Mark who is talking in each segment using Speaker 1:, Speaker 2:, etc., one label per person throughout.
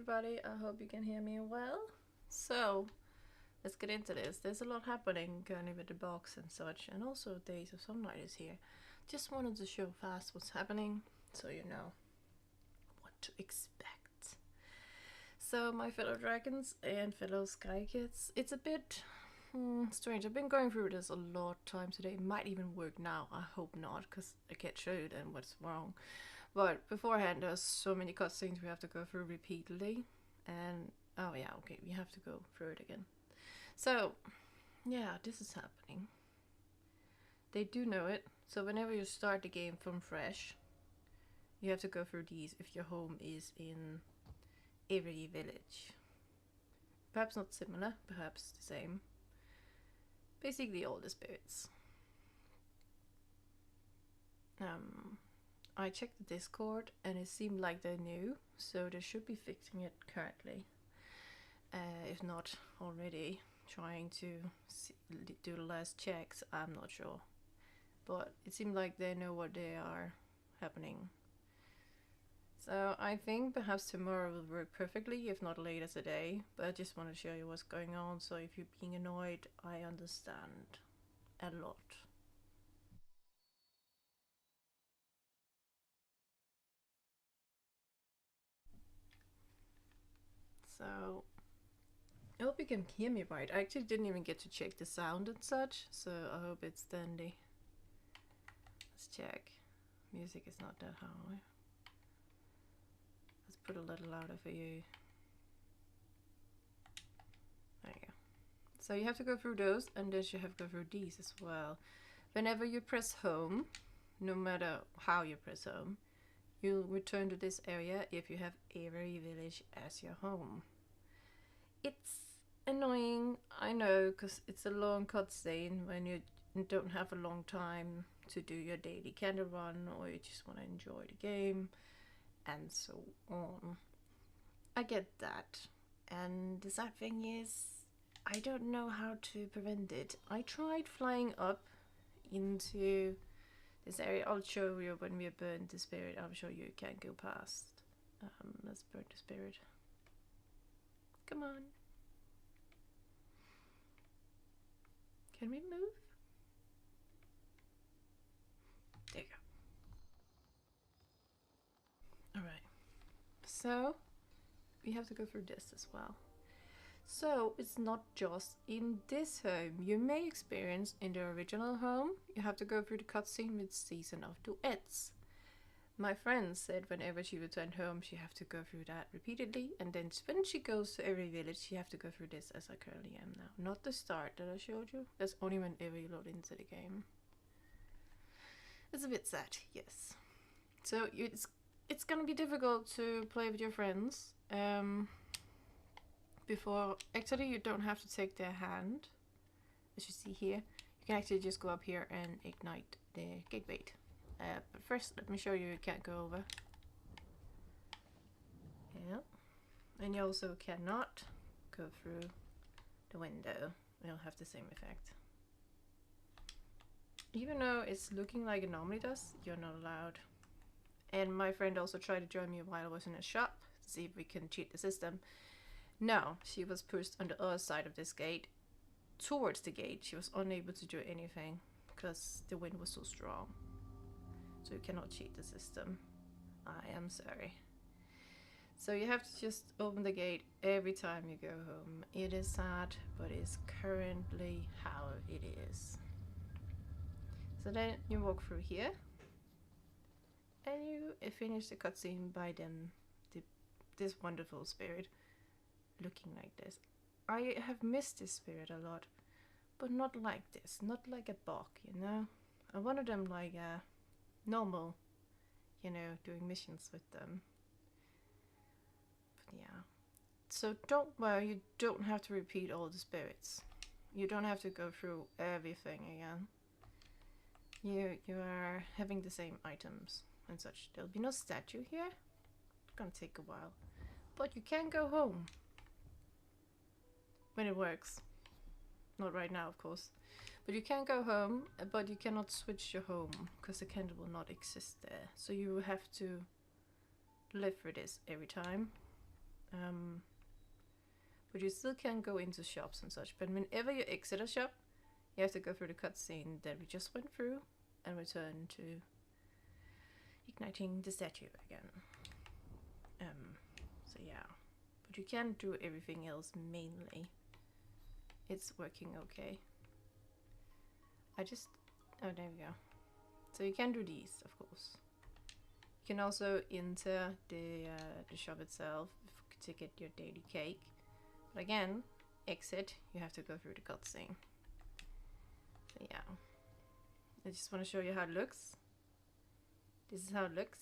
Speaker 1: everybody, I hope you can hear me well. So, let's get into this. There's a lot happening currently with the box and such, and also Days of Sunlight is here. Just wanted to show fast what's happening, so you know what to expect. So, my fellow dragons and fellow Sky Kids, it's a bit strange. I've been going through this a lot of times today. It might even work now. I hope not, because I can't show you then what's wrong. But beforehand, there's so many cutscenes we have to go through repeatedly. And, oh yeah, okay, we have to go through it again. So, yeah, this is happening. They do know it. So whenever you start the game from fresh, you have to go through these if your home is in every village. Perhaps not similar, perhaps the same. Basically all the spirits. I checked the Discord and it seemed like they knew, so they should be fixing it currently. If not already trying to do the last checks, I'm not sure. But it seemed like they know what they are happening. So I think perhaps tomorrow will work perfectly, if not later today. But I just want to show you what's going on, so if you're being annoyed, I understand a lot. So, I hope you can hear me right. I actually didn't even get to check the sound and such, so I hope it's dandy. Let's check. Music is not that high. Let's put a little louder for you. There you go. So you have to go through those, and then you have to go through these as well. Whenever you press home, no matter how you press home, you'll return to this area if you have every village as your home. It's annoying, I know, because it's a long cutscene when you don't have a long time to do your daily candle run, or you just want to enjoy the game, and so on. I get that, and the sad thing is, I don't know how to prevent it. I tried flying up into this area. I'll show you when we burn the spirit. I'm sure you can go past. Let's burn the spirit. Come on. Can we move? There you go. Alright. So, we have to go through this as well. So, it's not just in this home. You may experience in the original home, you have to go through the cutscene with Season of Duets. My friend said whenever she returned home, she have to go through that repeatedly, and then when she goes to every village, she have to go through this as I currently am now. Not the start that I showed you. That's only whenever you load into the game. It's a bit sad, yes. So it's gonna be difficult to play with your friends. Before, actually, you don't have to take their hand, as you see here. You can actually just go up here and ignite the gateway. But first, let me show you can't go over. Yeah. And you also cannot go through the window. It'll have the same effect. Even though it's looking like it normally does, you're not allowed. And my friend also tried to join me while I was in a shop to see if we can cheat the system. No, she was pushed on the other side of this gate towards the gate. She was unable to do anything because the wind was so strong. So you cannot cheat the system. I am sorry. So you have to just open the gate every time you go home. It is sad, but it's currently how it is. So then you walk through here, and you finish the cutscene by then this wonderful spirit looking like this. I have missed this spirit a lot, but not like this, not like a bug, you know. I wanted them like a normal, you know, doing missions with them. But yeah. So don't worry, you don't have to repeat all the spirits. You don't have to go through everything again. You are having the same items and such. There'll be no statue here. It's gonna take a while. But you can go home. When it works. Not right now, of course. But you can go home, but you cannot switch your home, because the candle will not exist there. So you have to live for this every time. But you still can go into shops and such. But whenever you exit a shop, you have to go through the cutscene that we just went through and return to igniting the statue again. So yeah, but you can't do everything else mainly. It's working okay. Oh, there we go. So you can do these, of course. You can also enter the shop itself to get your daily cake. But again, exit, you have to go through the cutscene. So yeah, I just want to show you how it looks. This is how it looks.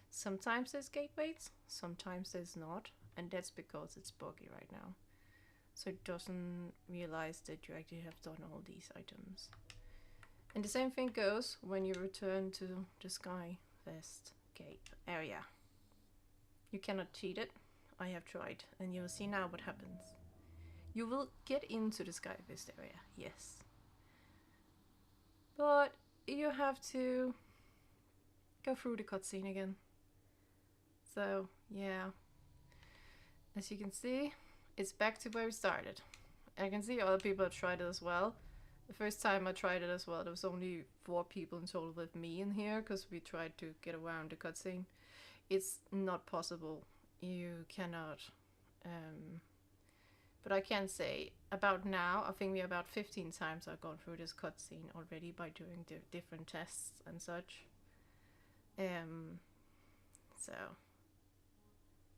Speaker 1: Sometimes there's gateways, sometimes there's not, and that's because it's buggy right now. So it doesn't realize that you actually have done all these items. And the same thing goes when you return to the Sky gate area. You cannot cheat it. I have tried, and you'll see now what happens. You will get into the Sky area, yes. But you have to go through the cutscene again. So, yeah. As you can see, it's back to where we started. I can see other people have tried it as well. The first time I tried it as well, there was only 4 people in total with me in here, because we tried to get around the cutscene. It's not possible. You cannot. But I can say, about now, I think we about 15 times I've gone through this cutscene already by doing different tests and such. So,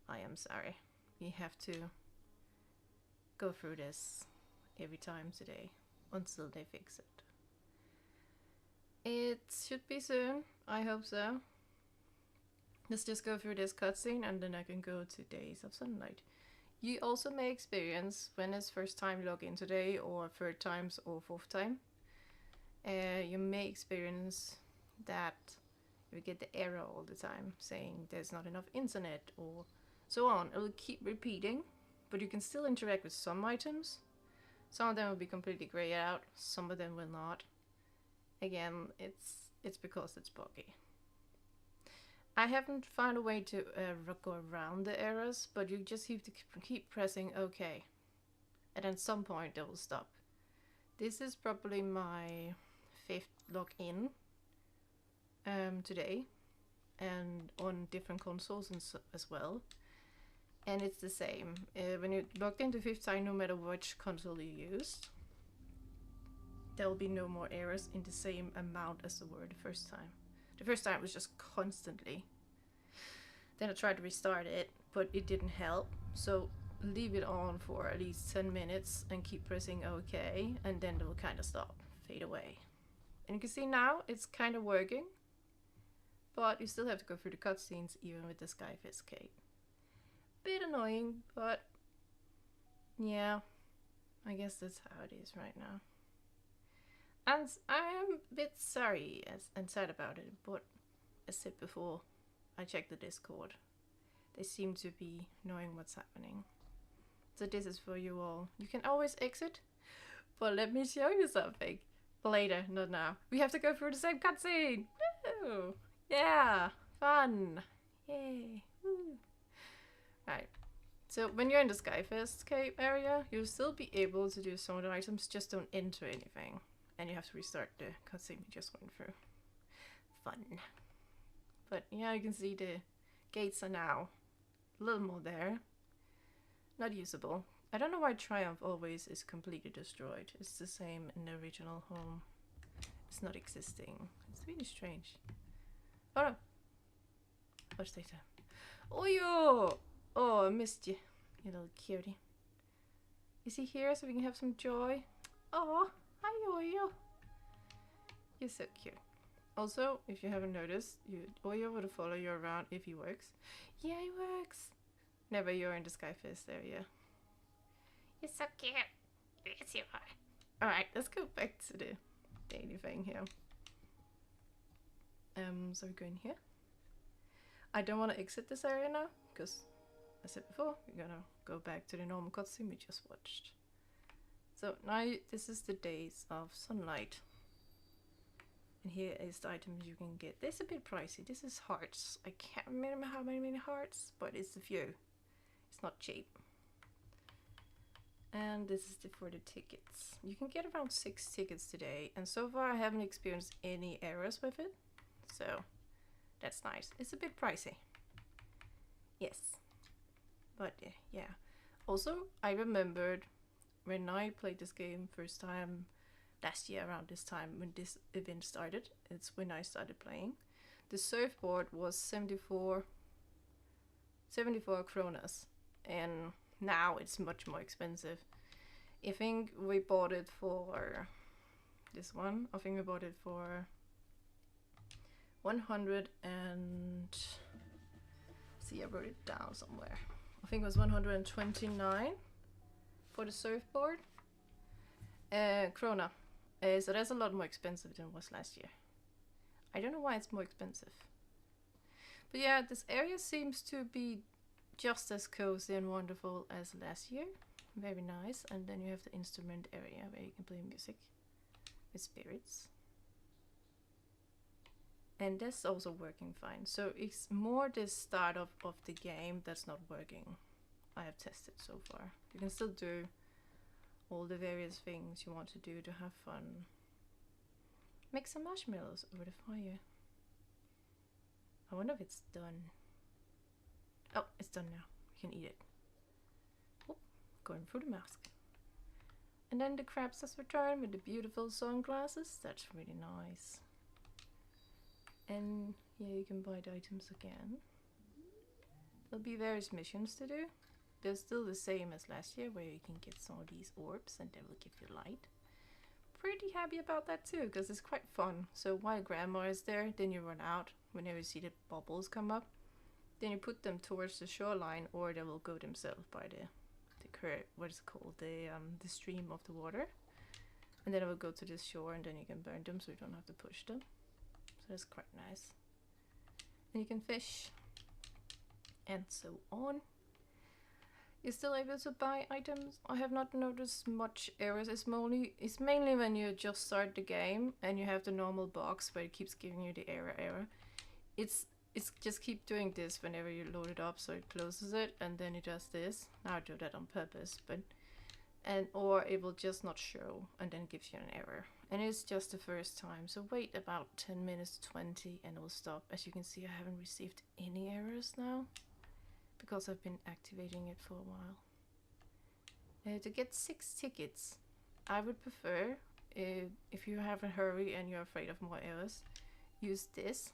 Speaker 1: I am sorry. We have to go through this every time today until they fix it. It should be soon, I hope so. Let's just go through this cutscene and then I can go to Days of Sunlight. You also may experience when it's first time log in today, or third times or fourth time. You may experience that you get the error all the time saying there's not enough internet or so on. It will keep repeating, but you can still interact with some items. Some of them will be completely grayed out, some of them will not. Again, it's because it's buggy. I haven't found a way to go around the errors, but you just have to keep pressing OK. And at some point they will stop. This is probably my 5th login today, and on different consoles and as well. And it's the same. When you logged into 5th time, no matter which console you used, there will be no more errors in the same amount as there were the first time. The first time it was just constantly. Then I tried to restart it, but it didn't help. So leave it on for at least 10 minutes and keep pressing OK, and then it will kind of stop, fade away. And you can see now it's kind of working, but you still have to go through the cutscenes even with the Sky Cotl. Bit annoying, but yeah, I guess that's how it is right now. And I am a bit sorry and sad about it, but as said before, I checked the Discord. They seem to be knowing what's happening. So this is for you all. You can always exit, but let me show you something. Later, not now. We have to go through the same cutscene! Woo! Yeah! Fun! Yay! Woo! Right. So when you're in the Skyfest cave area, you'll still be able to do some of the items, just don't enter anything. And you have to restart the cutscene we just went through. Fun. But yeah, you can see the gates are now a little more there. Not usable. I don't know why Triumph always is completely destroyed. It's the same in the original home. It's not existing. It's really strange. Oh no! Watch later. Oh yo! Oh, I missed you, you little cutie. Is he here so we can have some joy? Oh, hi Oyo. You're so cute. Also, if you haven't noticed, Oyo would follow you around if he works. Yeah, he works. Never you're in the Skyfest area. You're so cute. Yes, you are. Alright, let's go back to the daily thing here. So we're going here. I don't want to exit this area now, because as I said before, we're gonna go back to the normal cutscene we just watched. So now this is the Days of Sunlight. And here is the items you can get. This is a bit pricey. This is hearts. I can't remember how many hearts, but it's a few. It's not cheap. And this is for the tickets. You can get around 6 tickets today, and so far I haven't experienced any errors with it, so that's nice. It's a bit pricey, yes, but yeah. Also, I remembered when I played this game first time last year around this time when this event started. It's when I started playing. The surfboard was 74 kronas, and now it's much more expensive. I think we bought it for this one. I think we bought it for 100 and see, I wrote it down somewhere. I think it was 129 for the surfboard krona. So that's a lot more expensive than it was last year. I don't know why it's more expensive. But yeah, this area seems to be just as cozy and wonderful as last year. Very nice. And then you have the instrument area where you can play music with spirits. And that's also working fine. So it's more the start of the game that's not working. I have tested so far. You can still do all the various things you want to do to have fun. Make some marshmallows over the fire. I wonder if it's done. Oh, it's done now. We can eat it. Oh, going through the mask. And then the crabs has returned with the beautiful sunglasses. That's really nice. And yeah, you can buy the items again. There'll be various missions to do. They're still the same as last year, where you can get some of these orbs and they will give you light. Pretty happy about that too, because it's quite fun. So while grandma is there, then you run out whenever you see the bubbles come up. Then you put them towards the shoreline, or they will go themselves by the current, what is it called, the stream of the water. And then it will go to the shore, and then you can burn them, so you don't have to push them. So that's quite nice. And you can fish, and so on. You're still able to buy items. I have not noticed much errors. It's mainly when you just start the game and you have the normal box where it keeps giving you the error. It's just keep doing this whenever you load it up, so it closes it and then it does this. Now I do that on purpose, or it will just not show and then gives you an error. And it's just the first time, so wait about 10 minutes, 20, and it will stop. As you can see, I haven't received any errors now, because I've been activating it for a while. To get 6 tickets, I would prefer, if you have a hurry and you're afraid of more errors, use this.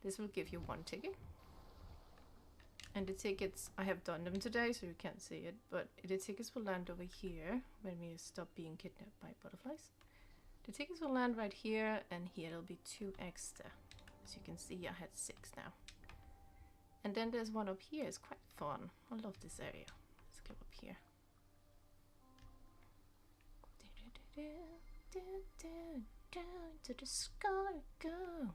Speaker 1: This will give you 1 ticket. And the tickets, I have done them today, so you can't see it, but the tickets will land over here when we stop being kidnapped by butterflies. The tickets will land right here, and here there'll be 2 extra. As you can see, I had 6 now. And then there's one up here. It's quite fun. I love this area. Let's go up here. To the sky go.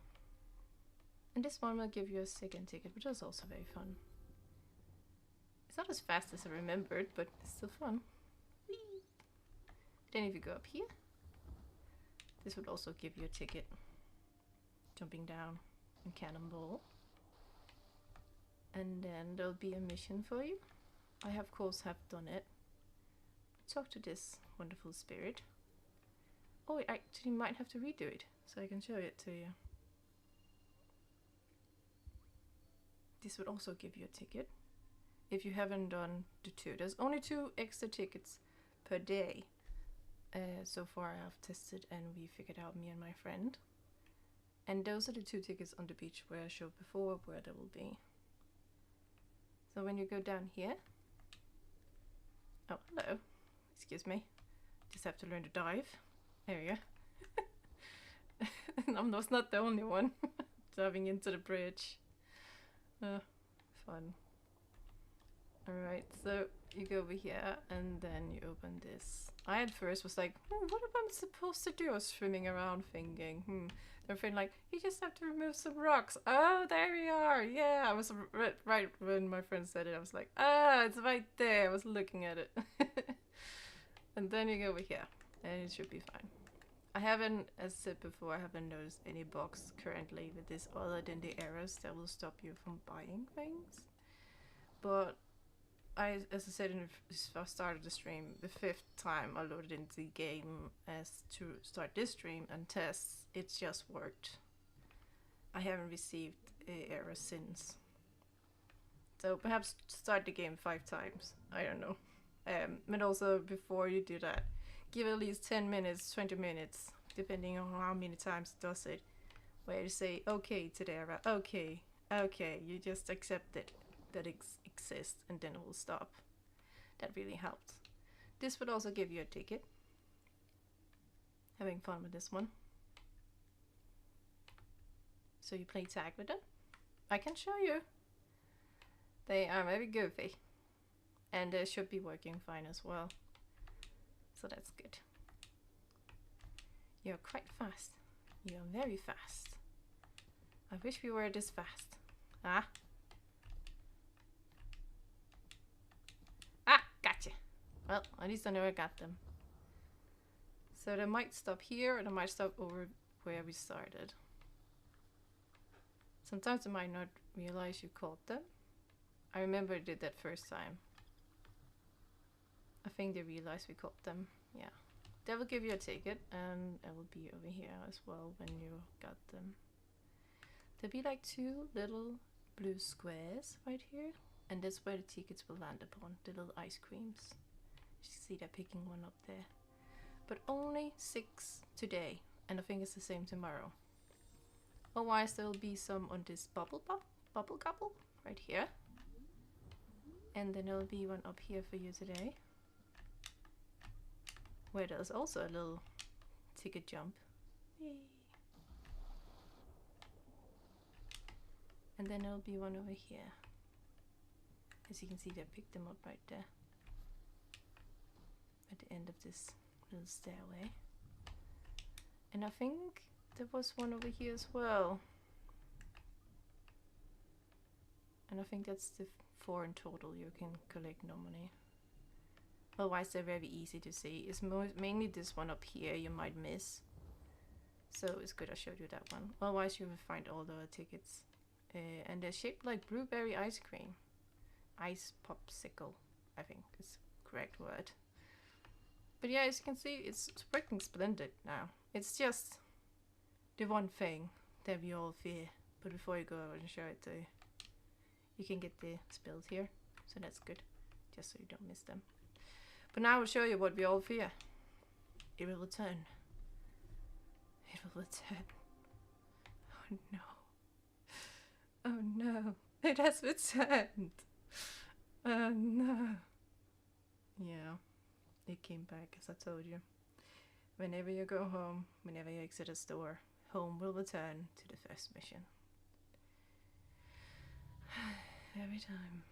Speaker 1: And this one will give you a second ticket, which is also very fun. It's not as fast as I remembered, but it's still fun. Whee! Then if you go up here, this would also give you a ticket. Jumping down and cannonball. And then there'll be a mission for you. I of course have done it. Talk to this wonderful spirit. Oh, I actually might have to redo it, so I can show it to you. This would also give you a ticket if you haven't done the 2. There's only 2 extra tickets per day. So far I've tested and we figured out, me and my friend. And those are the 2 tickets on the beach where I showed before where they will be. So when you go down here, oh hello, excuse me, just have to learn to dive. There you go. I'm not the only one diving into the bridge. Fun. Alright, so you go over here and then you open this. I at first was like, what am I supposed to do? I was swimming around thinking, They're feeling like, you just have to remove some rocks. Oh, there we are. Yeah, I was right when my friend said it. I was like, it's right there. I was looking at it. And then you go over here and it should be fine. I haven't, as said before, I haven't noticed any bugs currently with this other than the errors that will stop you from buying things. But as I said if I started the stream, the 5th time I loaded into the game as to start this stream and tests, it's just worked. I haven't received errors since. So perhaps start the game 5 times. I don't know. But also before you do that, give at least 10 minutes, 20 minutes, depending on how many times it does it, where you say okay to the error, okay, you just accept it, that it exists, and then it will stop. That really helps. This would also give you a ticket. Having fun with this one. So you play tag with them. I can show you. They are very goofy. And they should be working fine as well. So that's good. You're quite fast. You're very fast. I wish we were this fast. Ah. Ah, gotcha. Well, at least I know I got them. So they might stop here, or they might stop over where we started. Sometimes they might not realize you caught them. I remember I did that first time. I think they realized we caught them. Yeah. They will give you a ticket, and it will be over here as well when you got them. There'll be like 2 little blue squares right here, and that's where the tickets will land upon, the little ice creams. You see they're picking one up there. But only 6 today, and I think it's the same tomorrow. Otherwise there will be some on this bubble couple right here. And then there'll be one up here for you today, where there's also a little ticket jump. Yay. And then there'll be one over here. As you can see, they picked them up right there at the end of this little stairway. And I think there was one over here as well. And I think that's the 4 in total you can collect normally. Otherwise they're very easy to see. It's mainly this one up here you might miss. So it's good I showed you that one. Otherwise you will find all the tickets. And they're shaped like blueberry ice cream. Ice popsicle, I think is the correct word. But yeah, as you can see, it's working splendid now. It's just the one thing that we all fear. But before you go and show it to you, you can get the spills here. So that's good, just so you don't miss them. But now I will show you what we all fear. It will return. It will return. Oh no. Oh no. It has returned. Oh no. Yeah. It came back, as I told you. Whenever you go home, whenever you exit a store, home will return to the first mission. Every time.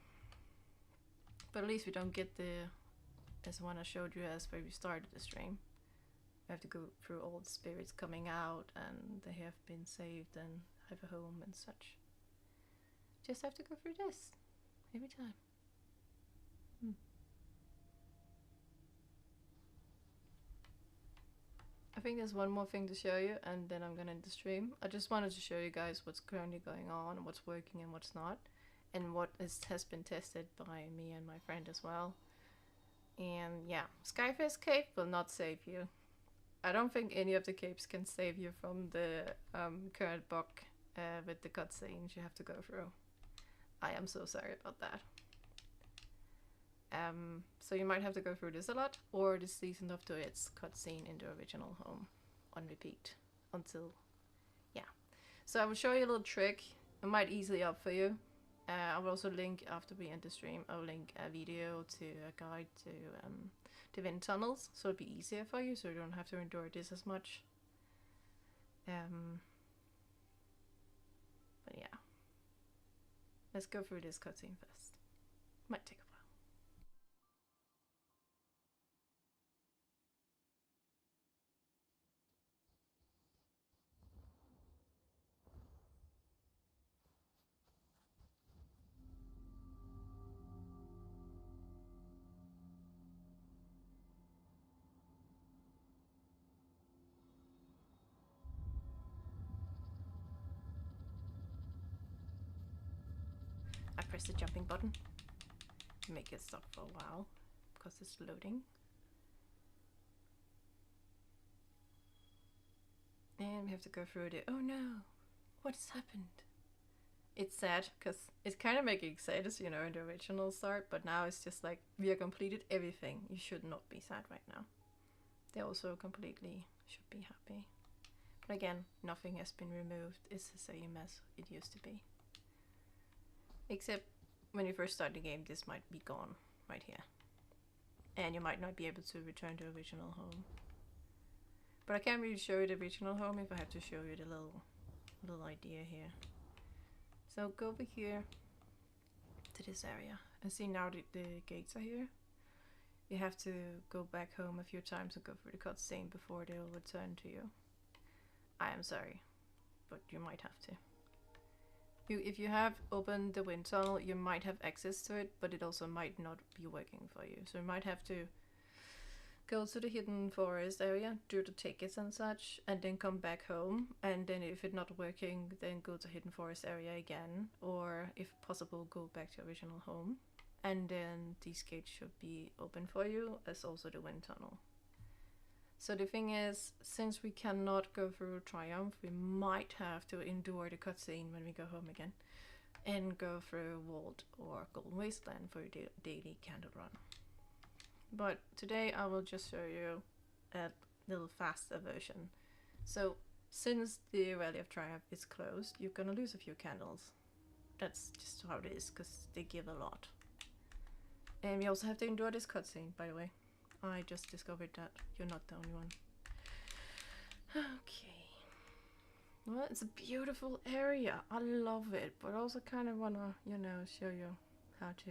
Speaker 1: But at least we don't get as one I showed you as where we started the stream. We have to go through all the spirits coming out and they have been saved and have a home and such. Just have to go through this every time. I think there's one more thing to show you and then I'm gonna end the stream. I just wanted to show you guys what's currently going on, what's working and what's not, and what has been tested by me and my friend as well. And yeah, Skyfish Cape will not save you. I don't think any of the capes can save you from the current bug with the cutscenes you have to go through. I am so sorry about that. So you might have to go through this a lot, or the season of its cutscene in the original home on repeat until, yeah. So I will show you a little trick. It might easily up for you. I will also link, after we end the stream, I will link a video to a guide to the wind tunnels, so it'll be easier for you, so you don't have to endure this as much. But yeah, let's go through this cutscene first. Might take a while. press the jumping button. Make it stop for a while because it's loading. And we have to go through the, oh no, what has happened? It's sad because it's kind of making sense, you know, in the original start, but now it's just like, we have completed everything. You should not be sad right now. They also completely should be happy. But again, nothing has been removed. It's the same as it used to be. Except when you first start the game, this might be gone right here. And you might not be able to return to original home. But I can't really show you the original home if I have to show you the little idea here. So go over here to this area and see now the gates are here. You have to go back home a few times and go through the cutscene before they'll return to you. I am sorry, but you might have to. If you have opened the wind tunnel, you might have access to it, but it also might not be working for you. So you might have to go to the hidden forest area, do the tickets and such, and then come back home. And then if it's not working, then go to hidden forest area again, or if possible, go back to original home. And then these gates should be open for you, as also the wind tunnel. So the thing is, since we cannot go through Triumph, we might have to endure the cutscene when we go home again and go through Vault or Golden Wasteland for your daily candle run. But today I will just show you a little faster version. So since the Rally of Triumph is closed, you're gonna lose a few candles. That's just how it is, because they give a lot. And we also have to endure this cutscene, by the way. I just discovered that you're not the only one. Okay. Well, it's a beautiful area. I love it, but I also kind of wanna, you know, show you how to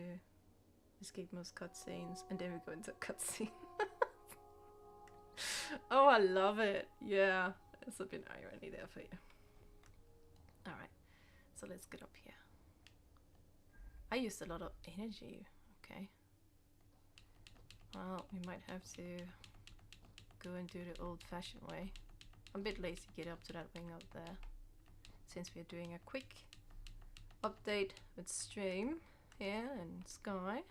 Speaker 1: escape most cutscenes, and then we go into a cutscene. Oh, I love it. Yeah, there's a bit of irony there for you. Alright, so let's get up here. I used a lot of energy. Okay. Well, we might have to go and do the old-fashioned way. I'm a bit lazy to get up to that wing up there, since we're doing a quick update with stream here and Sky.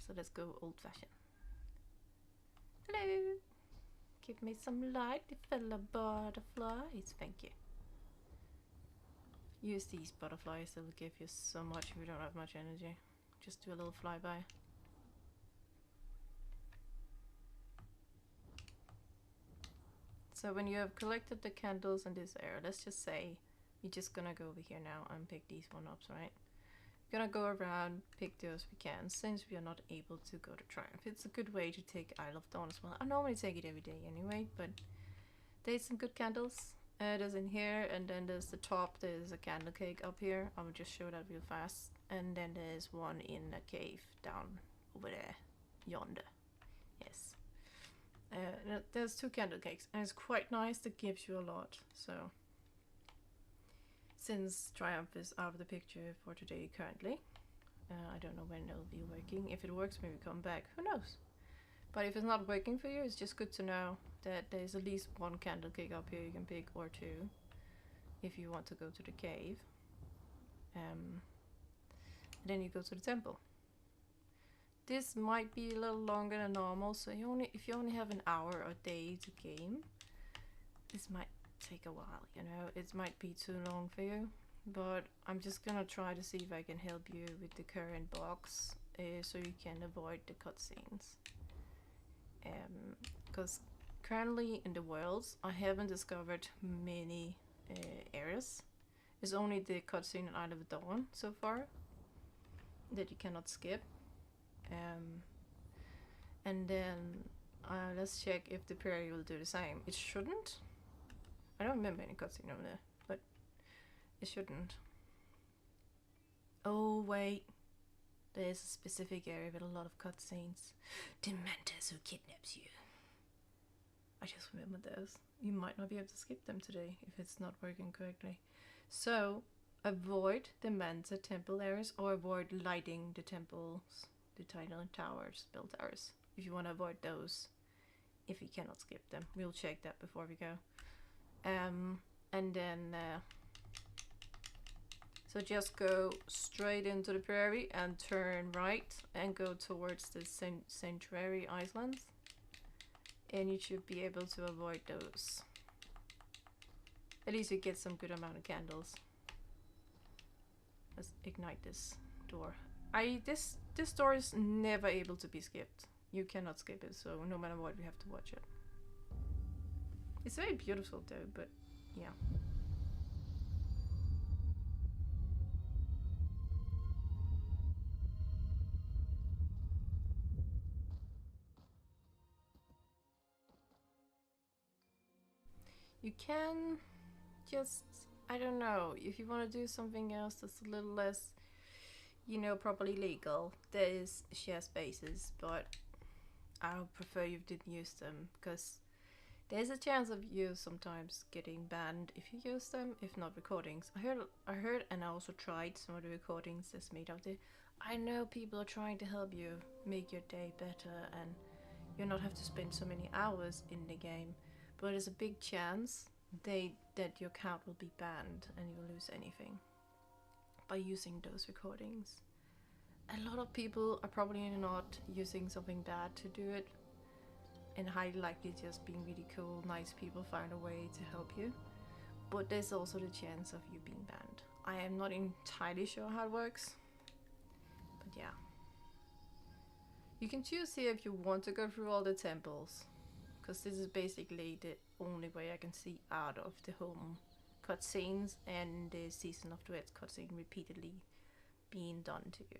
Speaker 1: So let's go old-fashioned. Hello! Give me some light, fellow butterflies. Thank you. Use these butterflies, they'll give you so much if you don't have much energy. Just do a little flyby. So when you have collected the candles in this area, let's just say you're just gonna go over here now and pick these one up, right? You're gonna go around, pick those we can, since we are not able to go to Triumph. It's a good way to take Isle of Dawn as well. I normally take it every day anyway, but there's some good candles. There's in here, and then there's the top, there's a candle cake up here. I will just show that real fast. And then there's one in a cave down over there, yonder. Yes. There's 2 candle cakes, and it's quite nice. That gives you a lot. So, since Triumph is out of the picture for today currently, I don't know when it'll be working. If it works, maybe come back. Who knows? But if it's not working for you, it's just good to know that there's at least 1 candle cake up here you can pick, or 2, if you want to go to the cave. Then you go to the temple. This might be a little longer than normal, so if you only have an hour or a day to game, this might take a while, you know. It might be too long for you, but I'm just gonna try to see if I can help you with the current box, so you can avoid the cutscenes. Because currently in the worlds, I haven't discovered many areas. It's only the cutscene in Isle of Dawn so far that you cannot skip. And then let's check if the prairie will do the same. It shouldn't. I don't remember any cutscene over there, but it shouldn't. Oh wait, there's a specific area with a lot of cutscenes. Dementors who kidnaps you. I just remember those. You might not be able to skip them today if it's not working correctly. So avoid the Mensa temple areas, or avoid lighting the temples, the tile towers, bell towers, if you want to avoid those, if you cannot skip them. We'll check that before we go. And then So just go straight into the prairie and turn right and go towards the Sanctuary Islands. And you should be able to avoid those. At least you get some good amount of candles. Let's ignite this door. This door is never able to be skipped. You cannot skip it, so no matter what, we have to watch it. It's very beautiful though, but yeah. You can just, I don't know, if you want to do something else that's a little less, you know, properly legal, there is share spaces, but I would prefer you didn't use them, because there's a chance of you sometimes getting banned if you use them, if not recordings. I heard and I also tried some of the recordings that's made out there. I know people are trying to help you make your day better and you not have to spend so many hours in the game, but there's a big chance that your account will be banned and you'll lose anything by using those recordings. A lot of people are probably not using something bad to do it, and highly likely just being really cool, nice people find a way to help you. But there's also the chance of you being banned. I am not entirely sure how it works, but yeah. You can choose here if you want to go through all the temples, because this is basically the only way I can see out of the home cutscenes and the Season of Duets cutscene repeatedly being done to you.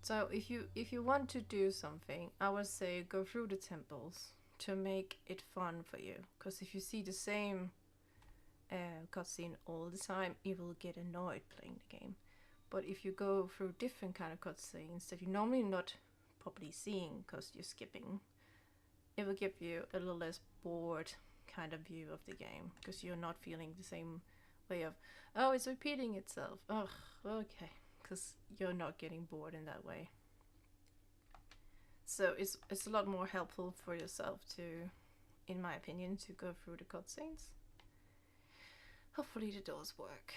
Speaker 1: So if you want to do something, I would say go through the temples to make it fun for you. Because if you see the same cutscene all the time, you will get annoyed playing the game. But if you go through different kind of cutscenes that you're normally not properly seeing because you're skipping, it will give you a little less bored kind of view of the game, because you're not feeling the same way of, oh, it's repeating itself. Oh, okay. Because you're not getting bored in that way. So it's a lot more helpful for yourself to, in my opinion, to go through the cutscenes. Hopefully the doors work.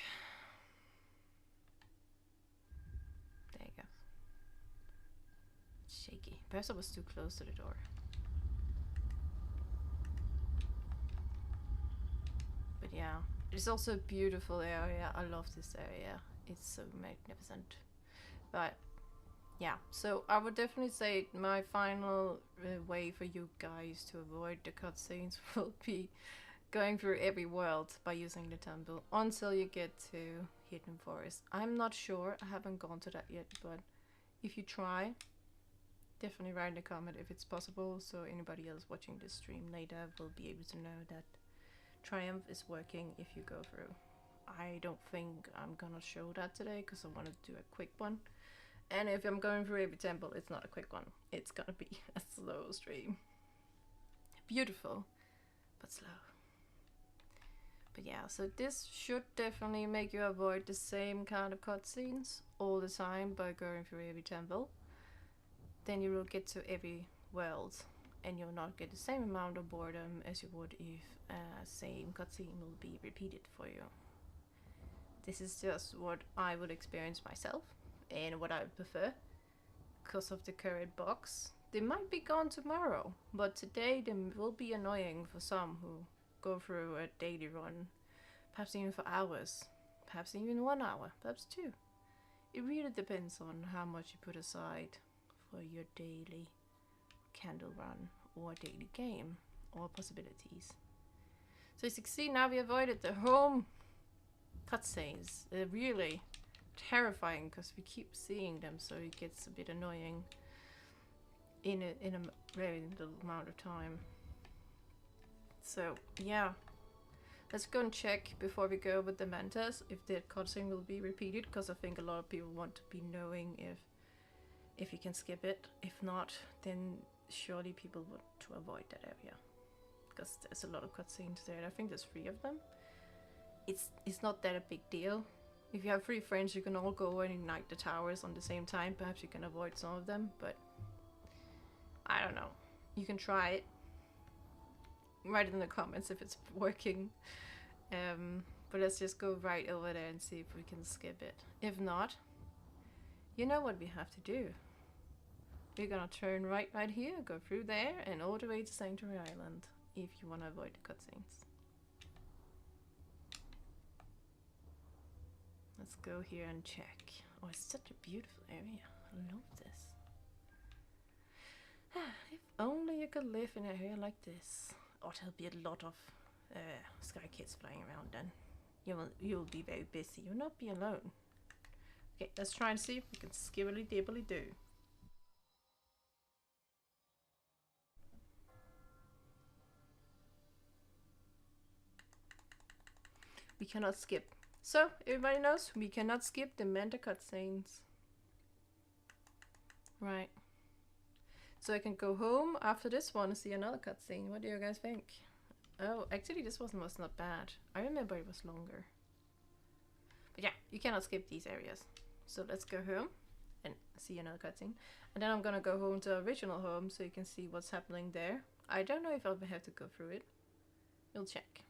Speaker 1: There you go. It's shaky. Perhaps I was too close to the door. But yeah, it's also a beautiful area. I love this area. It's so magnificent. But yeah, so I would definitely say my final way for you guys to avoid the cutscenes will be going through every world by using the temple until you get to Hidden Forest. I'm not sure, I haven't gone to that yet, but if you try, definitely write in the comment if it's possible, so anybody else watching this stream later will be able to know that Triumph is working if you go through. I don't think I'm gonna show that today because I want to do a quick one. And if I'm going through every temple, it's not a quick one. It's gonna be a slow stream. Beautiful, but slow. But yeah, so this should definitely make you avoid the same kind of cutscenes all the time by going through every temple. Then you will get to every world and you'll not get the same amount of boredom as you would if same cutscene will be repeated for you. This is just what I would experience myself and what I prefer because of the current box. They might be gone tomorrow, but today they will be annoying for some who go through a daily run, perhaps even for hours, perhaps even 1 hour, perhaps 2. It really depends on how much you put aside for your daily candle run or daily game or possibilities. So as you can see, now we avoided the home cutscenes. They're really terrifying because we keep seeing them, so it gets a bit annoying in a very little amount of time. So yeah, let's go and check before we go with the Mantas if the cutscene will be repeated, because I think a lot of people want to be knowing if you can skip it. If not, then surely people want to avoid that area because there's a lot of cutscenes there. I think there's 3 of them. It's not that a big deal. If you have 3 friends, you can all go and ignite the towers on the same time. Perhaps you can avoid some of them, but I don't know. You can try it. Write it in the comments if it's working. But let's just go right over there and see if we can skip it. If not, you know what we have to do. We're gonna turn right here, go through there, and all the way to Sanctuary Island if you want to avoid the cutscenes. Let's go here and check. Oh, it's such a beautiful area. I love this. If only you could live in an area like this. Oh, there'll be a lot of Sky Kids flying around then. You'll be very busy. You'll not be alone. Okay, let's try and see if we can skibbly dibbly do. We cannot skip. So, everybody knows we cannot skip the Manta cutscenes. Right. So I can go home after this one and see another cutscene. What do you guys think? Oh, actually this one was not bad. I remember it was longer. But yeah, you cannot skip these areas. So let's go home and see another cutscene. And then I'm gonna go home to the original home so you can see what's happening there. I don't know if I'll have to go through it. We'll check.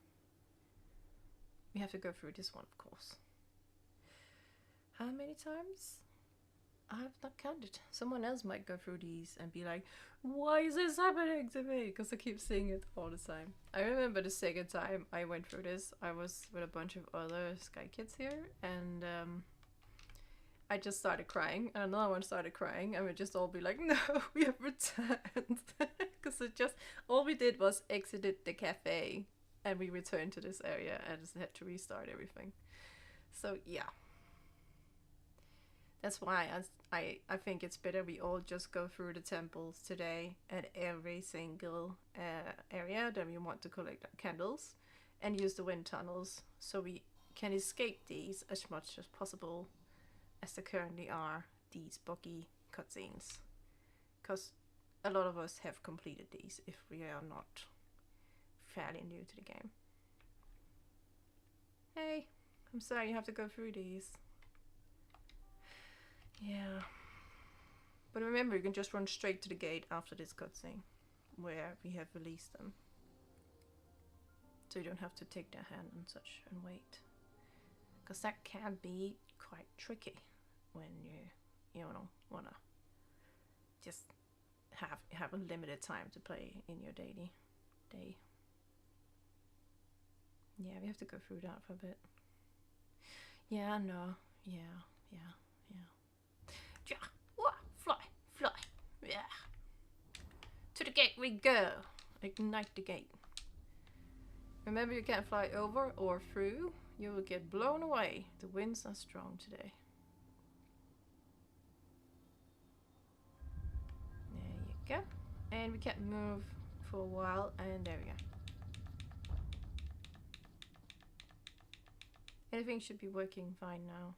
Speaker 1: We have to go through this one, of course. How many times? I have not counted. Someone else might go through these and be like, why is this happening to me? Because I keep seeing it all the time. I remember the second time I went through this, I was with a bunch of other Sky Kids here, and I just started crying, and another one started crying, and we just all be like, no, we have returned. Because it just, all we did was exited the cafe, and we returned to this area, and just had to restart everything. So yeah. That's why I think it's better we all just go through the temples today at every single area that we want to collect candles and use the wind tunnels so we can escape these as much as possible as there currently are these buggy cutscenes. Because a lot of us have completed these if we are not fairly new to the game. Hey, I'm sorry you have to go through these. Yeah. But remember, you can just run straight to the gate after this cutscene, where we have released them. So you don't have to take their hand and such and wait. Because that can be quite tricky when you know, wanna just have a limited time to play in your daily day. Yeah, we have to go through that for a bit. Yeah, no. Yeah. Yeah, fly, yeah. To the gate we go. Ignite the gate. Remember, you can't fly over or through. You will get blown away. The winds are strong today. There you go. And we can't move for a while, and there we go. Everything should be working fine now.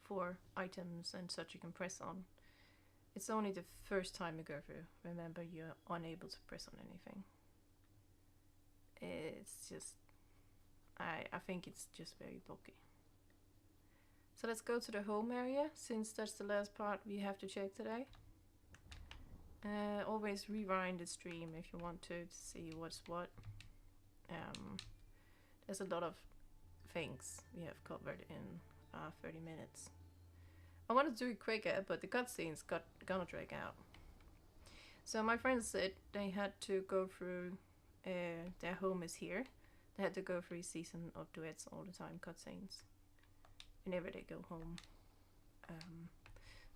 Speaker 1: For items and such you can press on. It's only the first time you go through. Remember, you're unable to press on anything. It's just, I think it's just very bulky. So let's go to the home area, since that's the last part we have to check today. Always rewind the stream if you want to see what's what. There's a lot of things we have covered in 30 minutes. I wanted to do it quicker, but the cutscenes gonna drag out. So my friends said they had to go through, their home is here. They had to go through a season of duets all the time, cutscenes. Whenever they go home.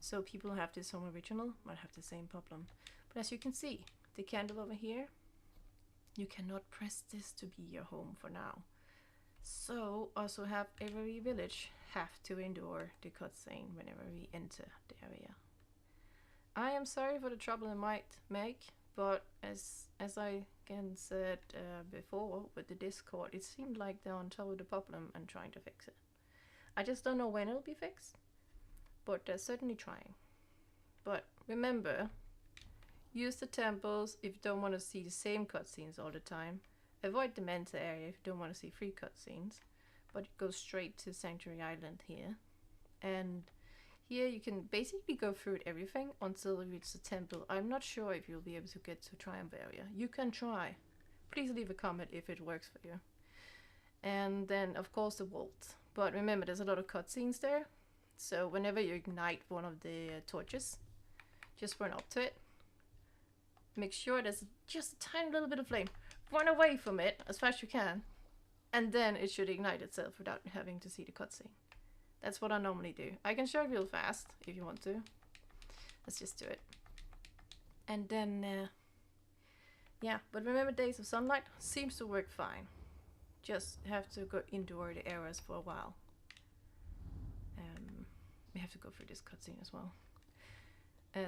Speaker 1: So people who have this home original might have the same problem. But as you can see, the candle over here, you cannot press this to be your home for now. So also have every village have to endure the cutscene whenever we enter the area. I am sorry for the trouble it might make, but as I again said before with the Discord, it seemed like they're on top of the problem and trying to fix it. I just don't know when it'll be fixed, but they're certainly trying. But remember, use the temples if you don't want to see the same cutscenes all the time. Avoid the Manta area if you don't want to see free cutscenes, but go straight to Sanctuary Island here. And here you can basically go through everything until you reach the temple. I'm not sure if you'll be able to get to Triumph area. You can try. Please leave a comment if it works for you. And then of course the vault. But remember, there's a lot of cutscenes there. So whenever you ignite one of the torches, just run up to it. Make sure there's just a tiny little bit of flame. Run away from it as fast as you can. And then it should ignite itself without having to see the cutscene. That's what I normally do. I can show it real fast if you want to. Let's just do it. And then, yeah, but remember, Days of Sunlight seems to work fine. Just have to go endure the errors for a while. We have to go through this cutscene as well.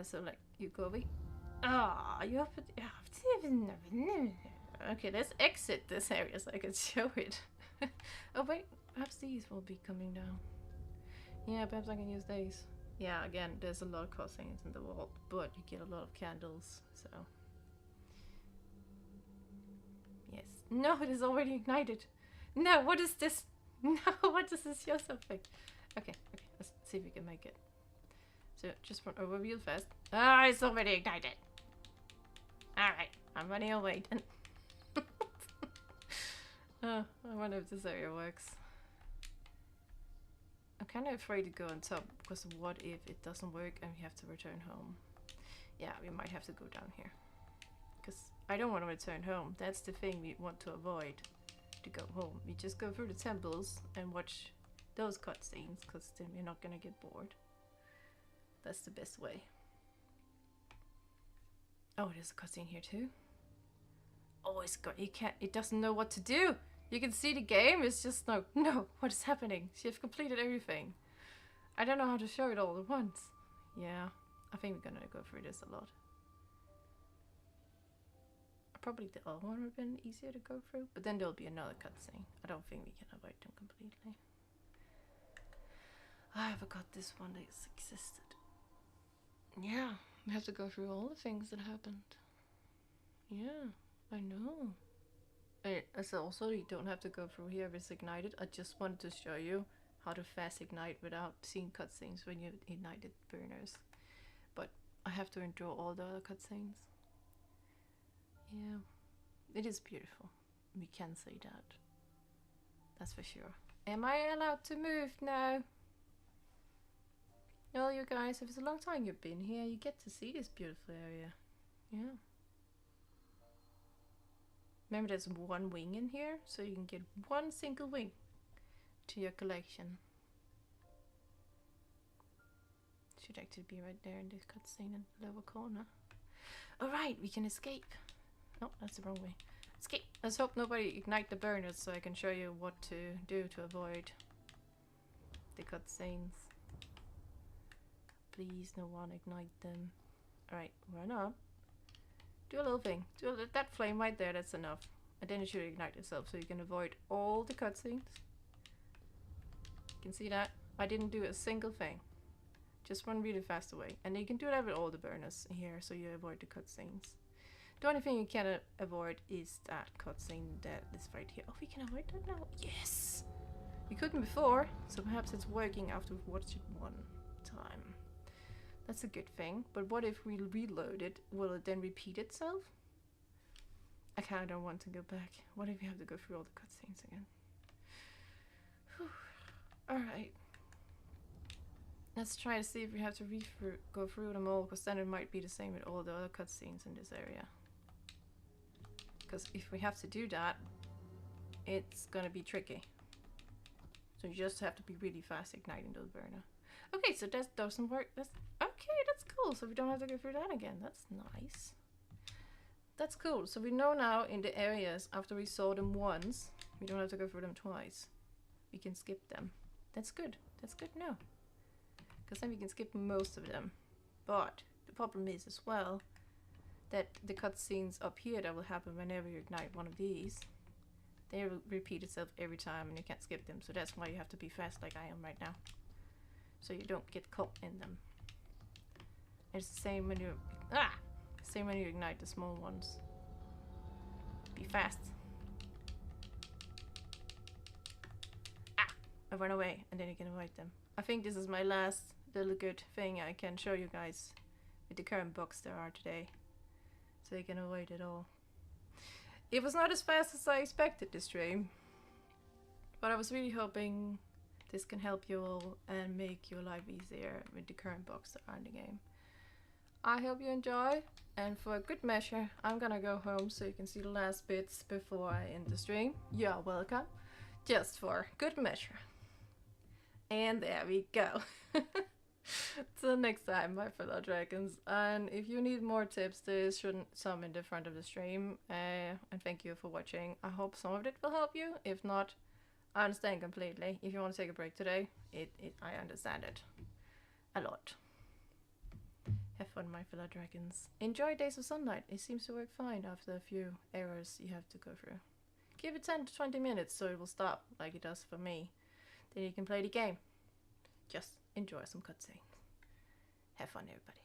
Speaker 1: So like, you go away. Ah, you have to... Okay, let's exit this area so I can show it. Oh wait, perhaps these will be coming down. Yeah, perhaps I can use these. Yeah, again, there's a lot of cutscenes in the vault, but you get a lot of candles, so... Yes. No, it is already ignited. No, what is this? No, what does this show something? Okay, let's see if we can make it. So, just run over real fast. Ah, it's already ignited. Alright, I'm running away then. I wonder if this area works. I'm kind of afraid to go on top, because what if it doesn't work and we have to return home? Yeah, we might have to go down here. Because I don't want to return home. That's the thing we want to avoid, to go home. We just go through the temples and watch those cutscenes, because then we're not going to get bored. That's the best way. Oh, there's a cutscene here too. Oh, it doesn't know what to do. You can see the game, it's just no, what is happening? She has completed everything. I don't know how to show it all at once. Yeah, I think we're gonna go through this a lot. Probably the other one would have been easier to go through, but then there'll be another cutscene. I don't think we can avoid them completely. I forgot this one that existed. Yeah, we have to go through all the things that happened. Yeah, I know. So also you don't have to go through here if it's ignited. I just wanted to show you how to fast ignite without seeing cutscenes when you ignited burners. But I have to endure all the other cutscenes. Yeah, it is beautiful. We can say that. That's for sure. Am I allowed to move now? Well, you guys, if it's a long time you've been here, you get to see this beautiful area. Yeah. Remember, there's one wing in here, so you can get one single wing to your collection. Should actually be right there in this cutscene in the lower corner. Alright, we can escape. No, that's the wrong way. Escape! Let's hope nobody ignite the burners so I can show you what to do to avoid the cutscenes. Please, no one ignite them. Alright, run up. Do a little thing. That flame right there, that's enough. And then it should ignite itself so you can avoid all the cutscenes. You can see that? I didn't do a single thing. Just run really fast away. And you can do that with all the burners here so you avoid the cutscenes. The only thing you can avoid is that cutscene that is right here. Oh, we can avoid that now? Yes! We couldn't before, so perhaps it's working after we've watched it one time. That's a good thing, but what if we reload it? Will it then repeat itself? I kinda don't want to go back. What if you have to go through all the cutscenes again? Alright. Let's try to see if we have to go through them all, because then it might be the same with all the other cutscenes in this area. Because if we have to do that, it's gonna be tricky. So you just have to be really fast igniting those burners. Okay, so that doesn't work. Okay, that's cool. So we don't have to go through that again. That's nice. That's cool. So we know now in the areas, after we saw them once, we don't have to go through them twice. We can skip them. That's good. That's good now. Because then we can skip most of them. But the problem is as well that the cutscenes up here that will happen whenever you ignite one of these, they will repeat itself every time and you can't skip them. So that's why you have to be fast like I am right now. So you don't get caught in them. It's the same when you ignite the small ones. Be fast. I run away and then you can avoid them. I think this is my last little good thing I can show you guys with the current bugs there are today. So you can avoid it all. It was not as fast as I expected this stream. But I was really hoping this can help you all and make your life easier with the current bugs that are in the game. I hope you enjoy, and for a good measure, I'm gonna go home so you can see the last bits before I end the stream. You're welcome. Just for good measure. And there we go. Till next time, my fellow dragons. And if you need more tips, there's some in the front of the stream. And thank you for watching. I hope some of it will help you. If not, I understand completely. If you want to take a break today, I understand it a lot. Have fun, my fellow dragons. Enjoy Days of Sunlight. It seems to work fine after a few errors you have to go through. Give it 10 to 20 minutes so it will stop, like it does for me. Then you can play the game. Just enjoy some cutscenes. Have fun, everybody.